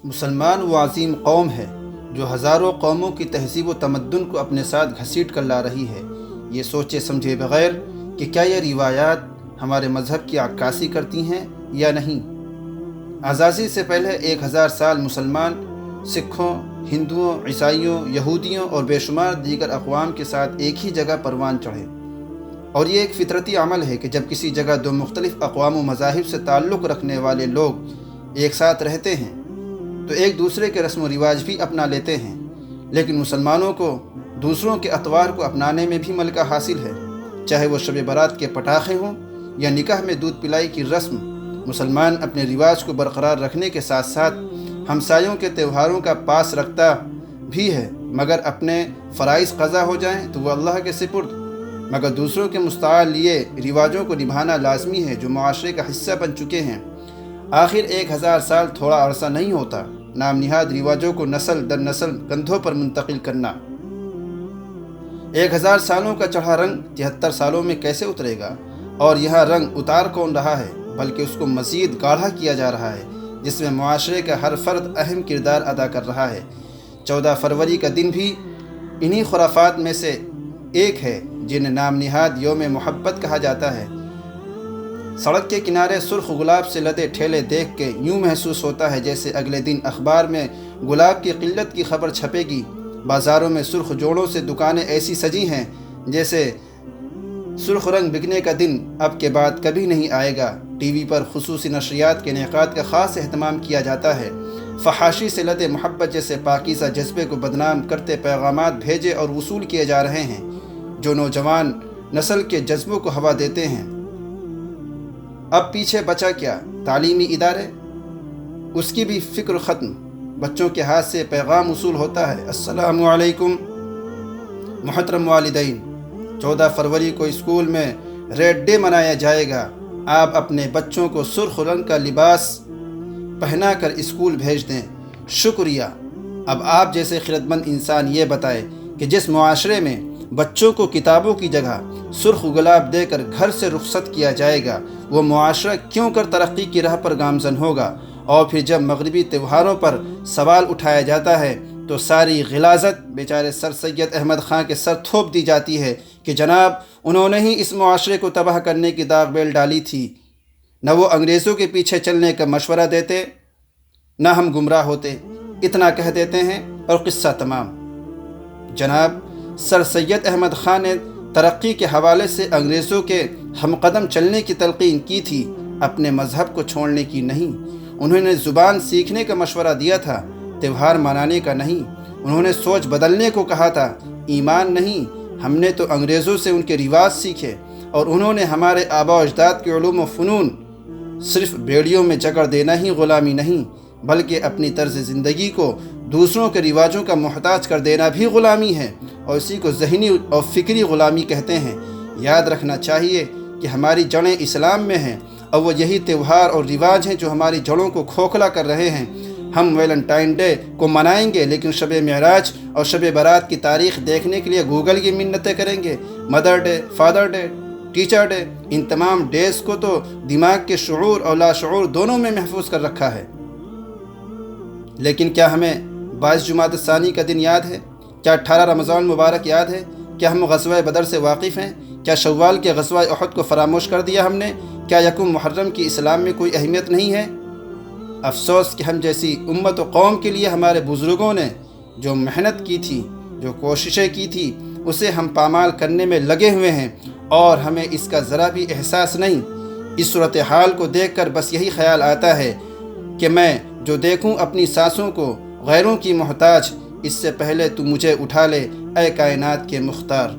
مسلمان وہ عظیم قوم ہے جو ہزاروں قوموں کی تہذیب و تمدن کو اپنے ساتھ گھسیٹ کر لا رہی ہے، یہ سوچے سمجھے بغیر کہ کیا یہ روایات ہمارے مذہب کی عکاسی کرتی ہیں یا نہیں۔ آزادی سے پہلے 1000 سال مسلمان سکھوں، ہندوؤں، عیسائیوں، یہودیوں اور بے شمار دیگر اقوام کے ساتھ ایک ہی جگہ پروان چڑھے، اور یہ ایک فطرتی عمل ہے کہ جب کسی جگہ دو مختلف اقوام و مذاہب سے تعلق رکھنے والے لوگ ایک ساتھ رہتے ہیں تو ایک دوسرے کے رسم و رواج بھی اپنا لیتے ہیں، لیکن مسلمانوں کو دوسروں کے اطوار کو اپنانے میں بھی ملکہ حاصل ہے، چاہے وہ شب برات کے پٹاخے ہوں یا نکاح میں دودھ پلائی کی رسم۔ مسلمان اپنے رواج کو برقرار رکھنے کے ساتھ ساتھ ہمسایوں کے تہواروں کا پاس رکھتا بھی ہے، مگر اپنے فرائض قضا ہو جائیں تو وہ اللہ کے سپرد، مگر دوسروں کے مستعار لیے رواجوں کو نبھانا لازمی ہے جو معاشرے کا حصہ بن چکے ہیں۔ آخر 1000 سال تھوڑا عرصہ نہیں ہوتا، نام نہاد رواجوں کو نسل در نسل کندھوں پر منتقل کرنا۔ 1000 سالوں کا چڑھا رنگ 73 سالوں میں کیسے اترے گا؟ اور یہاں رنگ اتار کون رہا ہے، بلکہ اس کو مزید گاڑھا کیا جا رہا ہے، جس میں معاشرے کا ہر فرد اہم کردار ادا کر رہا ہے۔ 14 فروری کا دن بھی انہی خرافات میں سے ایک ہے جنہیں نام نہاد یوم محبت کہا جاتا ہے۔ سڑک کے کنارے سرخ گلاب سے لدے ٹھیلے دیکھ کے یوں محسوس ہوتا ہے جیسے اگلے دن اخبار میں گلاب کی قلت کی خبر چھپے گی۔ بازاروں میں سرخ جوڑوں سے دکانیں ایسی سجی ہیں جیسے سرخ رنگ بکنے کا دن اب کے بعد کبھی نہیں آئے گا۔ ٹی وی پر خصوصی نشریات کے انعقاد کا خاص اہتمام کیا جاتا ہے۔ فحاشی سے لدے محبت جیسے پاکیزہ جذبے کو بدنام کرتے پیغامات بھیجے اور وصول کیے جا رہے ہیں جو نوجوان نسل کے جذبوں کو ہوا دیتے ہیں۔ اب پیچھے بچا کیا؟ تعلیمی ادارے، اس کی بھی فکر ختم۔ بچوں کے ہاتھ سے پیغام وصول ہوتا ہے، السلام علیکم محترم والدین، 14 فروری کو اسکول میں ریڈ ڈے منایا جائے گا، آپ اپنے بچوں کو سرخ رنگ کا لباس پہنا کر اسکول بھیج دیں۔ شکریہ۔ اب آپ جیسے خردمند انسان یہ بتائے کہ جس معاشرے میں بچوں کو کتابوں کی جگہ سرخ گلاب دے کر گھر سے رخصت کیا جائے گا، وہ معاشرہ کیوں کر ترقی کی راہ پر گامزن ہوگا؟ اور پھر جب مغربی تہواروں پر سوال اٹھایا جاتا ہے تو ساری غلاظت بیچارے سر سید احمد خان کے سر تھوپ دی جاتی ہے کہ جناب انہوں نے ہی اس معاشرے کو تباہ کرنے کی داغ بیل ڈالی تھی، نہ وہ انگریزوں کے پیچھے چلنے کا مشورہ دیتے نہ ہم گمراہ ہوتے، اتنا کہہ دیتے ہیں اور قصہ تمام۔ جناب سر سید احمد خان نے ترقی کے حوالے سے انگریزوں کے ہم قدم چلنے کی تلقین کی تھی، اپنے مذہب کو چھوڑنے کی نہیں۔ انہوں نے زبان سیکھنے کا مشورہ دیا تھا، تہوار منانے کا نہیں۔ انہوں نے سوچ بدلنے کو کہا تھا، ایمان نہیں۔ ہم نے تو انگریزوں سے ان کے رواج سیکھے، اور انہوں نے ہمارے آباء و اجداد کے علوم و فنون۔ صرف بیڑیوں میں جکڑ دینا ہی غلامی نہیں، بلکہ اپنی طرز زندگی کو دوسروں کے رواجوں کا محتاج کر دینا بھی غلامی ہے، اور اسی کو ذہنی اور فکری غلامی کہتے ہیں۔ یاد رکھنا چاہیے کہ ہماری جڑیں اسلام میں ہیں، اور وہ یہی تہوار اور رواج ہیں جو ہماری جڑوں کو کھوکھلا کر رہے ہیں۔ ہم ویلنٹائن ڈے کو منائیں گے، لیکن شب معراج اور شب برات کی تاریخ دیکھنے کے لیے گوگل کی منتیں کریں گے۔ Mother day, father day, teacher day, ان تمام ڈیز کو تو دماغ کے شعور اور لاشعور دونوں میں محفوظ کر رکھا ہے۔ لیکن کیا ہمیں 22 جمادی الثانی کا دن یاد ہے؟ کیا 18 رمضان مبارک یاد ہے؟ کیا ہم غزوہ بدر سے واقف ہیں؟ کیا شوال کے غزوہ احد کو فراموش کر دیا ہم نے؟ کیا یکم محرم کی اسلام میں کوئی اہمیت نہیں ہے؟ افسوس کہ ہم جیسی امت و قوم کے لیے ہمارے بزرگوں نے جو محنت کی تھی، جو کوششیں کی تھی، اسے ہم پامال کرنے میں لگے ہوئے ہیں، اور ہمیں اس کا ذرا بھی احساس نہیں۔ اس صورتحال کو دیکھ کر بس یہی خیال آتا ہے کہ میں جو دیکھوں اپنی سانسوں کو غیروں کی محتاج، اس سے پہلے تو مجھے اٹھا لے اے کائنات کے مختار۔